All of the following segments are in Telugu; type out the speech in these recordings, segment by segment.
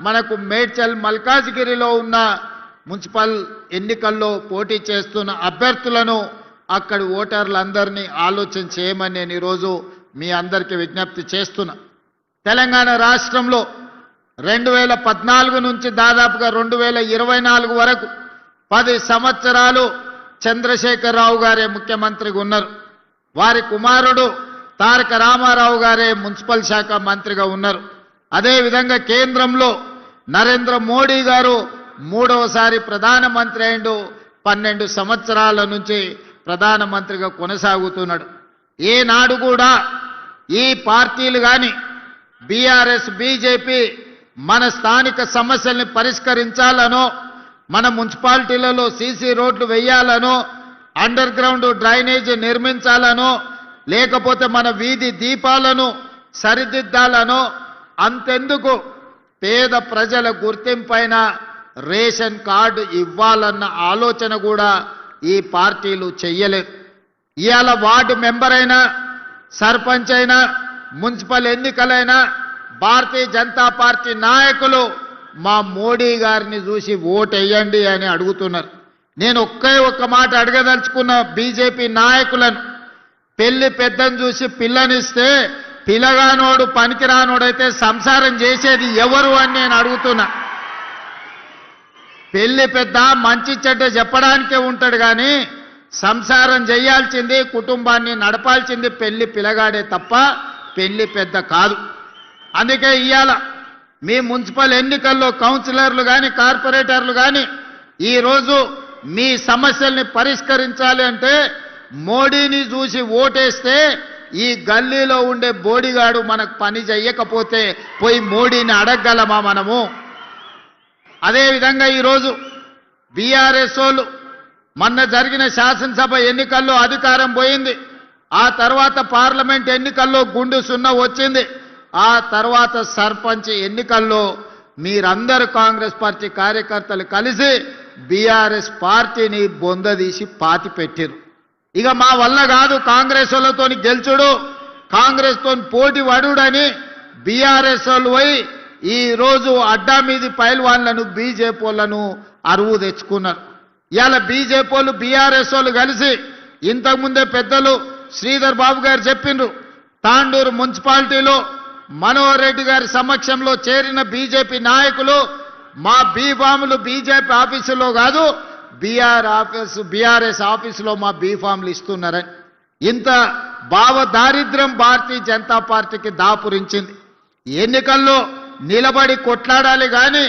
మనకు మేడ్చల్ మల్కాజ్గిరిలో ఉన్న మున్సిపల్ ఎన్నికల్లో పోటీ చేస్తున్న అభ్యర్థులను అక్కడి ఓటర్లందరినీ ఆలోచన చేయమని నేను ఈరోజు మీ అందరికీ విజ్ఞప్తి చేస్తున్నా. తెలంగాణ రాష్ట్రంలో 2014 నుంచి దాదాపుగా 2024 వరకు 10 సంవత్సరాలు చంద్రశేఖరరావు గారే ముఖ్యమంత్రిగా ఉన్నారు. వారి కుమారుడు తారక రామారావు గారే మున్సిపల్ శాఖ మంత్రిగా ఉన్నారు. అదేవిధంగా కేంద్రంలో నరేంద్ర మోడీ గారు 3వసారి ప్రధానమంత్రి అయిండు. 12 సంవత్సరాల నుంచి ప్రధానమంత్రిగా కొనసాగుతున్నాడు. ఏనాడు కూడా ఈ పార్టీలు కానీ బీఆర్ఎస్ బీజేపీ మన స్థానిక సమస్యల్ని పరిష్కరించాలనో, మన మున్సిపాలిటీలలో సీసీ రోడ్లు వేయాలనో, అండర్ గ్రౌండ్ డ్రైనేజీ నిర్మించాలనో, లేకపోతే మన వీధి దీపాలను సరిదిద్దాలనో, అంతెందుకు పేద ప్రజల గుర్తింపైన రేషన్ కార్డు ఇవ్వాలన్న ఆలోచన కూడా ఈ పార్టీలు చెయ్యలేదు. ఇవాళ వార్డు మెంబర్ అయినా, సర్పంచ్ అయినా, మున్సిపల్ ఎన్నికలైనా భారతీయ జనతా పార్టీ నాయకులు మా మోడీ గారిని చూసి ఓటేయండి అని అడుగుతున్నారు. నేను ఒక్క మాట అడగదలుచుకున్న బీజేపీ నాయకులను, పెళ్లి పెద్దను చూసి పిల్లనిస్తే పిల్లగానోడు పనికిరానోడైతే సంసారం చేసేది ఎవరు అని నేను అడుగుతున్నా. పెళ్లి పెద్ద మంచి చెడ్డ చెప్పడానికే ఉంటాడు కానీ సంసారం చేయాల్సింది, కుటుంబాన్ని నడపాల్సింది పెళ్లి పిల్లగాడే తప్ప పెళ్లి పెద్ద కాదు. అందుకే ఇవాళ మీ మున్సిపల్ ఎన్నికల్లో కౌన్సిలర్లు కానీ కార్పొరేటర్లు కానీ ఈరోజు మీ సమస్యల్ని పరిష్కరించాలి అంటే మోడీని చూసి ఓటేస్తే ఈ గల్లీలో ఉండే బోడిగాడు మనకు పని చెయ్యకపోతే పోయి మోడీని అడగగలమా మనము? అదేవిధంగా ఈరోజు బీఆర్ఎస్ వాళ్ళు మొన్న జరిగిన శాసనసభ ఎన్నికల్లో అధికారం పోయింది. ఆ తర్వాత పార్లమెంట్ ఎన్నికల్లో గుండు సున్నా వచ్చింది. ఆ తర్వాత సర్పంచ్ ఎన్నికల్లో మీరందరూ కాంగ్రెస్ పార్టీ కార్యకర్తలు కలిసి బీఆర్ఎస్ పార్టీని బొందదీసి పాతి పెట్టారు. ఇక మా వల్ల కాదు కాంగ్రెస్ వాళ్ళతో గెలుచుడు, కాంగ్రెస్ తో పోటీ వడుడని బీఆర్ఎస్ వాళ్ళు పోయి ఈరోజు అడ్డా మీది పైల్వాన్లను బీజేపీ వాళ్ళను అరువు తెచ్చుకున్నారు. ఇవాళ బీజేపీ వాళ్ళు బీఆర్ఎస్ వాళ్ళు కలిసి ఇంతకుముందే పెద్దలు శ్రీధర్ బాబు గారు చెప్పిండ్రు, తాండూరు మున్సిపాలిటీలో మనోహర్ రెడ్డి గారి సమక్షంలో చేరిన బీజేపీ నాయకులు మా బీఫాములు బీజేపీ ఆఫీసులో కాదు బీఆర్ఎస్ ఆఫీసులో మా బీఫాములు ఇస్తున్నారని. ఇంత భావ దారిద్ర్యం భారతీయ జనతా పార్టీకి దాపురించింది. ఎన్నికల్లో నిలబడి కొట్లాడాలి కానీ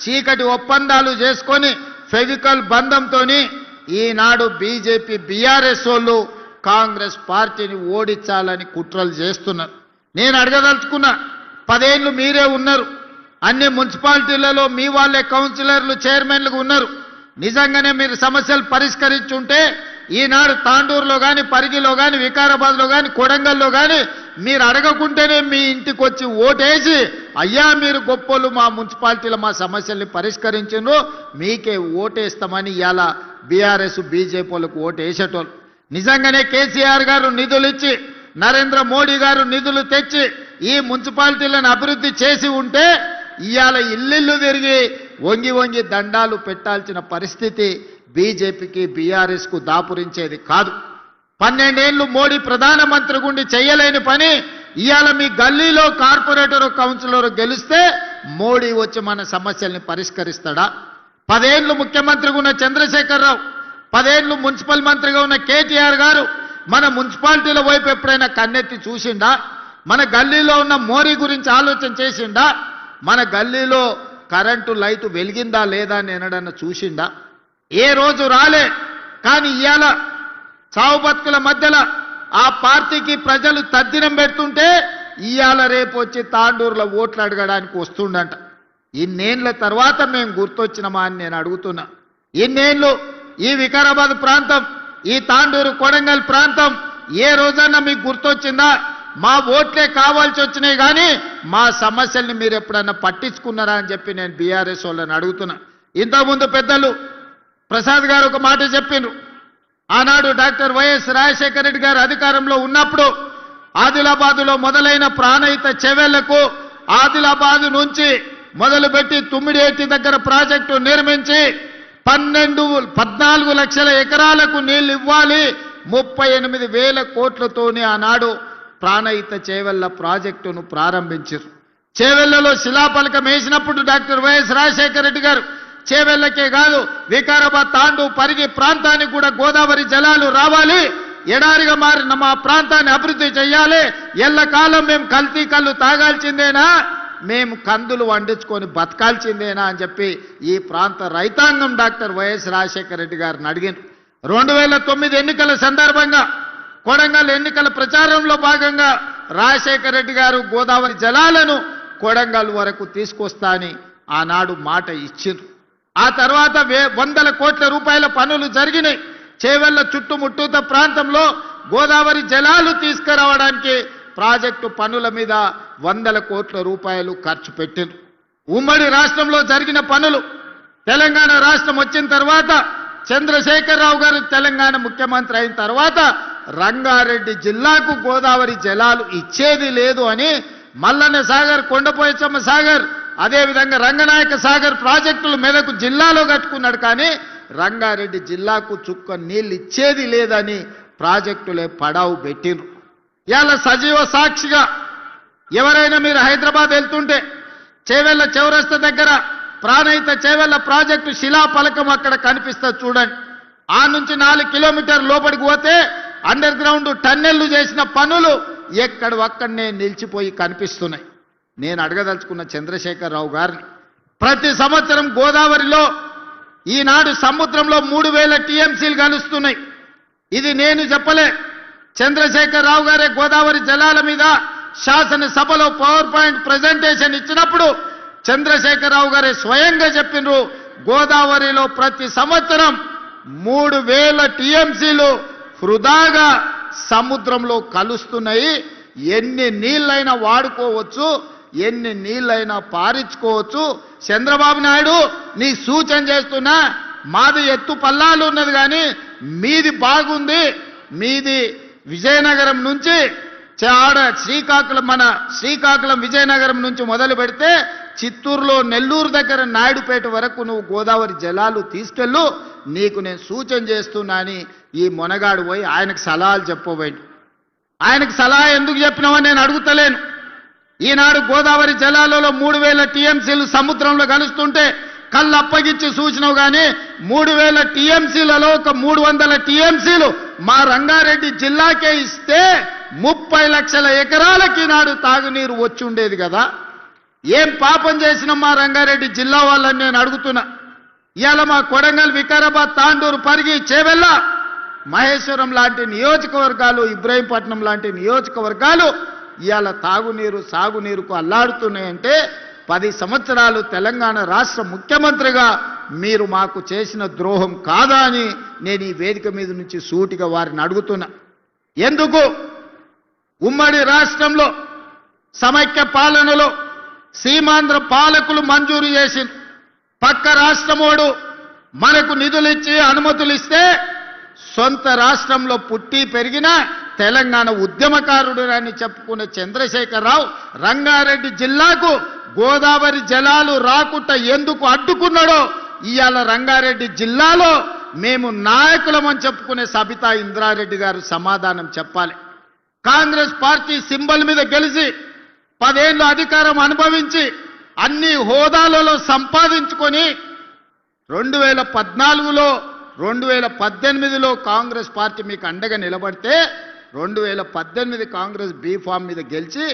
చీకటి ఒప్పందాలు చేసుకొని ఫెవికల్ బంధంతో ఈనాడు బీజేపీ బీఆర్ఎస్ వాళ్ళు కాంగ్రెస్ పార్టీని ఓడించాలని కుట్రలు చేస్తున్నారు. నేను అడగదలుచుకున్నా, 10 ఏళ్ళు మీరే ఉన్నారు, అన్ని మున్సిపాలిటీలలో మీ వాళ్ళే కౌన్సిలర్లు చైర్మన్లుగా ఉన్నారు. నిజంగానే మీరు సమస్యలు పరిష్కరించుంటే ఈనాడు తాండూరులో కానీ, పరిగిలో కానీ, వికారాబాద్లో కానీ, కొడంగల్లో కానీ మీరు అడగకుంటేనే మీ ఇంటికి వచ్చి ఓటేసి అయ్యా మీరు గొప్పలు మా మున్సిపాలిటీలో మా సమస్యల్ని పరిష్కరించిండ్రు మీకే ఓటేస్తామని ఇవాళ బీఆర్ఎస్ బీజేపీ వాళ్ళకు ఓటేసేటోళ్ళు. నిజంగానే కేసీఆర్ గారు నిధులు ఇచ్చి, నరేంద్ర మోడీ గారు నిధులు తెచ్చి ఈ మున్సిపాలిటీలను అభివృద్ధి చేసి ఉంటే ఇవాళ ఇల్లు తిరిగి వంగి దండాలు పెట్టాల్సిన పరిస్థితి బీజేపీకి బీఆర్ఎస్కు దాపురించేది కాదు. 12 ఏళ్ళు మోడీ ప్రధానమంత్రి గుండి చేయలేని పని ఇవాళ మీ గల్లీలో కార్పొరేటర్ కౌన్సిలర్ గెలిస్తే మోడీ వచ్చి మన సమస్యల్ని పరిష్కరిస్తాడా? 10 ఏళ్ళు ముఖ్యమంత్రిగా ఉన్న చంద్రశేఖరరావు, 10 ఏళ్ళు మున్సిపల్ మంత్రిగా ఉన్న కేటీఆర్ గారు మన మున్సిపాలిటీల వైపు ఎప్పుడైనా కన్నెత్తి చూసిండా? మన గల్లీలో ఉన్న మోరీ గురించి ఆలోచన చేసిండా? మన గల్లీలో కరెంటు లైటు వెలిగిందా లేదా అని ఎన్నడన్నా చూసిండా? ఏ రోజు రాలే. కానీ ఇవాళ చావు బతుకుల మధ్యలో ఆ పార్టీకి ప్రజలు తద్దినం పెడుతుంటే ఇవాళ రేపు వచ్చి తాండూరులో ఓట్లు అడగడానికి వస్తుండంట. ఇన్నేళ్ల తర్వాత మేము గుర్తొచ్చినమా అని నేను అడుగుతున్నా. ఇన్నేళ్ళు ఈ వికారాబాద్ ప్రాంతం, ఈ తాండూరు కొడంగల్ ప్రాంతం ఏ రోజన్నా మీకు గుర్తొచ్చిందా? మా ఓట్లే కావాల్సి వచ్చినాయి కానీ మా సమస్యల్ని మీరు ఎప్పుడన్నా పట్టించుకున్నారా అని చెప్పి నేను బీఆర్ఎస్ వాళ్ళని అడుగుతున్నా. ఇంతకుముందు పెద్దలు ప్రసాద్ గారు ఒక మాట చెప్పిండ్రు. ఆనాడు డాక్టర్ వైఎస్ రాజశేఖర రెడ్డి గారు అధికారంలో ఉన్నప్పుడు ఆదిలాబాదులో మొదలైన ప్రాణహిత చెవెళ్లకు ఆదిలాబాదు నుంచి మొదలుపెట్టి తుమ్మిడిఏటి దగ్గర ప్రాజెక్టు నిర్మించి 14 లక్షల ఎకరాలకు నీళ్లు ఇవ్వాలి, 38,000 కోట్లతోనే ఆనాడు ప్రాణహిత చేవెళ్ల ప్రాజెక్టును ప్రారంభించారు. చేవెళ్లలో శిలాఫలకం వేసినప్పుడు డాక్టర్ వైఎస్ రాజశేఖర రెడ్డి గారు చేవెళ్లకే కాదు వికారాబాద్, తాండూ, పరిగి ప్రాంతానికి కూడా గోదావరి జలాలు రావాలి, ఎడారిగా మారిన మా ప్రాంతాన్ని అభివృద్ధి చేయాలి, ఎల్లకాలం మేము కల్తీ కళ్ళు తాగాల్సిందేనా, మేము కందులు వండించుకొని బతకాల్సిందేనా అని చెప్పి ఈ ప్రాంత రైతాంగం డాక్టర్ వైఎస్ రాజశేఖర రెడ్డి గారిని అడిగారు. 2009 ఎన్నికల సందర్భంగా కొడంగల్ ఎన్నికల ప్రచారంలో భాగంగా రాజశేఖర రెడ్డి గారు గోదావరి జలాలను కొడంగల్ వరకు తీసుకొస్తా అని ఆనాడు మాట ఇచ్చిండ్రు. ఆ తర్వాత 100 కోట్ల రూపాయల పనులు జరిగినాయి. చేవెళ్ల చుట్టుముట్టూత ప్రాంతంలో గోదావరి జలాలు తీసుకురావడానికి ప్రాజెక్టు పనుల మీద 100 కోట్ల రూపాయలు ఖర్చు పెట్టిండ్రు. ఉమ్మడి రాష్ట్రంలో జరిగిన పనులు, తెలంగాణ రాష్ట్రం వచ్చిన తర్వాత చంద్రశేఖరరావు గారు తెలంగాణ ముఖ్యమంత్రి అయిన తర్వాత రంగారెడ్డి జిల్లాకు గోదావరి జలాలు ఇచ్చేది లేదు అని మల్లన్న సాగర్, కొండపోచమ్మ సాగర్, అదేవిధంగా రంగనాయక సాగర్ ప్రాజెక్టులు మెదకు జిల్లాలో కట్టుకున్నాడు. కానీ రంగారెడ్డి జిల్లాకు చుక్క నీళ్ళు ఇచ్చేది లేదని ప్రాజెక్టులే పడావు పెట్టిండ్రు. ఇలా సజీవ సాక్షిగా ఎవరైనా మీరు హైదరాబాద్ వెళ్తుంటే చేవెళ్ల చౌరస్తా దగ్గర ప్రాణహిత చేవెళ్ల ప్రాజెక్టు శిలాఫలకం అక్కడ కనిపిస్తుంది చూడండి. ఆ నుంచి 4 కిలోమీటర్ల లోపలికి పోతే అండర్ గ్రౌండ్ టన్నెళ్లు చేసిన పనులు ఎక్కడొక్కడనే నిలిచిపోయి కనిపిస్తున్నాయి. నేను అడగదలుచుకున్న చంద్రశేఖరరావు గారిని, ప్రతి సంవత్సరం గోదావరిలో ఈనాడు సముద్రంలో 3,000 టీఎంసీలు కలుస్తున్నాయి. ఇది నేను చెప్పలే, చంద్రశేఖరరావు గారే గోదావరి జలాల మీద శాసనసభలో పవర్ పాయింట్ ప్రెజెంటేషన్ ఇచ్చినప్పుడు చంద్రశేఖరరావు గారే స్వయంగా చెప్పినారు, గోదావరిలో ప్రతి సంవత్సరం 3,000 టీఎంసీలు వృధాగా సముద్రంలో కలుస్తున్నాయి, ఎన్ని నీళ్ళైనా వాడుకోవచ్చు, ఎన్ని నీళ్ళైనా పారించుకోవచ్చు. చంద్రబాబు నాయుడు నీ సూచన చేస్తున్నా, మాది ఎత్తు పల్లాలు ఉన్నది కానీ మీది బాగుంది, మీది విజయనగరం నుంచి శ్రీకాకుళం, మన శ్రీకాకుళం విజయనగరం నుంచి మొదలు పెడితే చిత్తూరులో నెల్లూరు దగ్గర నాయుడుపేట వరకు నువ్వు గోదావరి జలాలు తీసుకెళ్ళు, నీకు నేను సూచన చేస్తున్నా అని ఈ మొనగాడు పోయి ఆయనకు సలహాలు చెప్పబోయింది. ఆయనకు సలహా ఎందుకు చెప్పినావని నేను అడుగుతలేను. ఈనాడు గోదావరి జలాలలో 3,000 టీఎంసీలు సముద్రంలో కలుస్తుంటే కళ్ళు అప్పగించి సూచనవు కానీ 3,000 టీఎంసీలలో ఒక 300 టీఎంసీలు మా రంగారెడ్డి జిల్లాకే ఇస్తే 30 లక్షల ఎకరాలకి నాడు తాగునీరు వచ్చి ఉండేది కదా. ఏం పాపం చేసిన మా రంగారెడ్డి జిల్లా వాళ్ళని నేను అడుగుతున్నా. ఇవాళ మా కొడంగల్, వికారాబాద్, తాండూరు, పరిగి, చేవెళ్ల, మహేశ్వరం లాంటి నియోజకవర్గాలు, ఇబ్రహీంపట్నం లాంటి నియోజకవర్గాలు ఇవాళ తాగునీరు, సాగునీరుకు అల్లాడుతున్నాయంటే 10 సంవత్సరాలు తెలంగాణ రాష్ట్ర ముఖ్యమంత్రిగా మీరు మాకు చేసిన ద్రోహం కాదా అని నేను ఈ వేదిక మీద నుంచి సూటిగా వారిని అడుగుతున్నా. ఎందుకు ఉమ్మడి రాష్ట్రంలో సమైక్య పాలనలో సీమాంధ్ర పాలకులు మంజూరు చేసి పక్క రాష్ట్రమోడు మనకు నిధులు ఇచ్చి అనుమతులు ఇస్తే సొంత రాష్ట్రంలో పుట్టి పెరిగిన తెలంగాణ ఉద్యమకారుడు అని చెప్పుకునే చంద్రశేఖరరావు రంగారెడ్డి జిల్లాకు గోదావరి జలాలు రాకుండా ఎందుకు అడ్డుకున్నాడో ఇవాళ రంగారెడ్డి జిల్లాలో మేము నాయకులమని చెప్పుకునే సబితా ఇంద్రారెడ్డి గారు సమాధానం చెప్పాలి. కాంగ్రెస్ పార్టీ సింబల్ మీద గెలిచి 10 ఏళ్ళు అధికారం అనుభవించి అన్ని హోదాలలో సంపాదించుకొని 2014లో 2018లో కాంగ్రెస్ పార్టీ మీకు అండగా నిలబడితే 2018 కాంగ్రెస్ బీ ఫామ్ మీద గెలిచి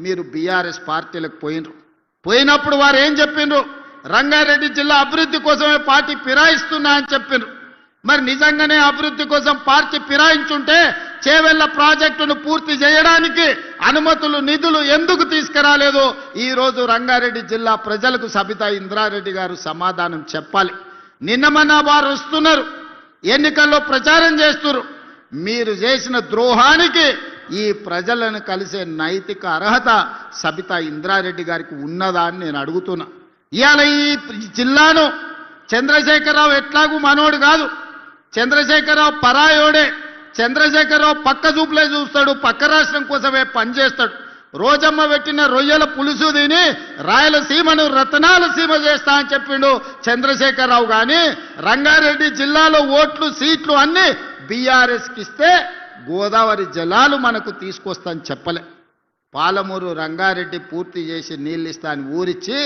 మీరు బీఆర్ఎస్ పార్టీలకు పోయినప్పుడు వారు ఏం చెప్పిండ్రు? రంగారెడ్డి జిల్లా అభివృద్ధి కోసమే పార్టీ ఫిరాయిస్తున్నా అని చెప్పిండ్రు. మరి నిజంగానే అభివృద్ధి కోసం పార్టీ ఫిరాయించుంటే చేవెళ్ల ప్రాజెక్టును పూర్తి చేయడానికి అనుమతులు, నిధులు ఎందుకు తీసుకురాలేదు? ఈ రోజు రంగారెడ్డి జిల్లా ప్రజలకు సబితా ఇంద్రారెడ్డి గారు సమాధానం చెప్పాలి. నిన్నమన్న వారు వస్తున్నారు, ఎన్నికల్లో ప్రచారం చేస్తున్నారు. మీరు చేసిన ద్రోహానికి ఈ ప్రజలను కలిసే నైతిక అర్హత సబితా ఇంద్రారెడ్డి గారికి ఉన్నదా అని నేను అడుగుతున్నా. ఇవాళ ఈ జిల్లాను చంద్రశేఖరరావు ఎట్లాగూ మనోడు కాదు, చంద్రశేఖరరావు పరాయోడే. చంద్రశేఖరరావు పక్క చూపులే చూస్తాడు, పక్క రాష్ట్రం కోసమే పనిచేస్తాడు. రోజమ్మ పెట్టిన రొయ్యల పులుసు తిని రాయలసీమను రతనాల సీమ చేస్తా అని చెప్పిండు చంద్రశేఖరరావు. కానీ రంగారెడ్డి జిల్లాలో ఓట్లు సీట్లు అన్ని బీఆర్ఎస్కి ఇస్తే గోదావరి జలాలు మనకు తీసుకొస్తాని చెప్పలే. పాలమూరు రంగారెడ్డి పూర్తి చేసి నీళ్ళు ఇస్తా అని ఊరిచ్చి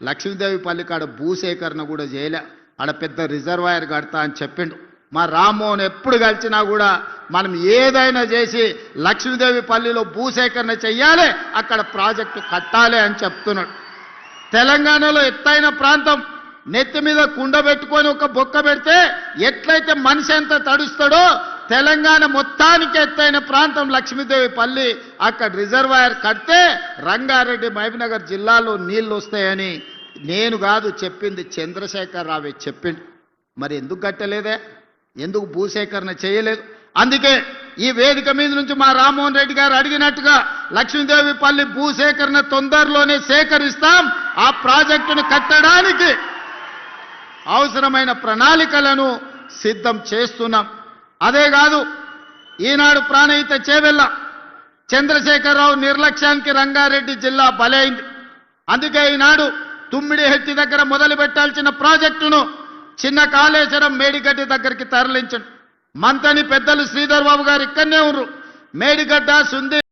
లక్ష్మీదేవి పల్లికాడ భూసేకరణ కూడా చేయలే. ఆడ పెద్ద రిజర్వాయర్ కడతా అని చెప్పిండు. మా రామ్మోహన్ ఎప్పుడు కలిసినా కూడా మనం ఏదైనా చేసి లక్ష్మీదేవి పల్లిలో భూసేకరణ చెయ్యాలి, అక్కడ ప్రాజెక్టు కట్టాలి అని చెప్తున్నాడు. తెలంగాణలో ఎత్తైన ప్రాంతం నెత్తి మీద కుండ పెట్టుకొని ఒక బొక్క పెడితే ఎట్లయితే మనిషి ఎంత తడుస్తాడో తెలంగాణ మొత్తానికి ఎత్తైన ప్రాంతం లక్ష్మీదేవి పల్లి, అక్కడ రిజర్వాయర్ కడితే రంగారెడ్డి మహబూబ్నగర్ జిల్లాలో నీళ్లు వస్తాయని నేను కాదు చెప్పింది, చంద్రశేఖరరావు చెప్పిండు. మరి ఎందుకు కట్టలేదే, ఎందుకు భూసేకరణ చేయలేదు? అందుకే ఈ వేదిక మీద నుంచి మా రామ్మోహన్ రెడ్డి గారు అడిగినట్టుగా లక్ష్మీదేవి పల్లి భూసేకరణ తొందరలోనే సేకరిస్తాం. ఆ ప్రాజెక్టును కట్టడానికి అవసరమైన ప్రణాళికలను సిద్ధం చేస్తున్నాం. అదే కాదు, ఈనాడు ప్రాణహిత చేవెళ్ళ చంద్రశేఖరరావు నిర్లక్ష్యానికి రంగారెడ్డి జిల్లా బలైంది. అందుకే ఈనాడు తుమ్మిడి హెట్టి దగ్గర మొదలు పెట్టాల్సిన ప్రాజెక్టును చిన్న కాళేశ్వరం మేడిగడ్డ దగ్గరికి తరలించండి. మంతని పెద్దలు శ్రీధర్ బాబు గారు ఇక్కడనే ఉన్నారు. మేడిగడ్డ సుంది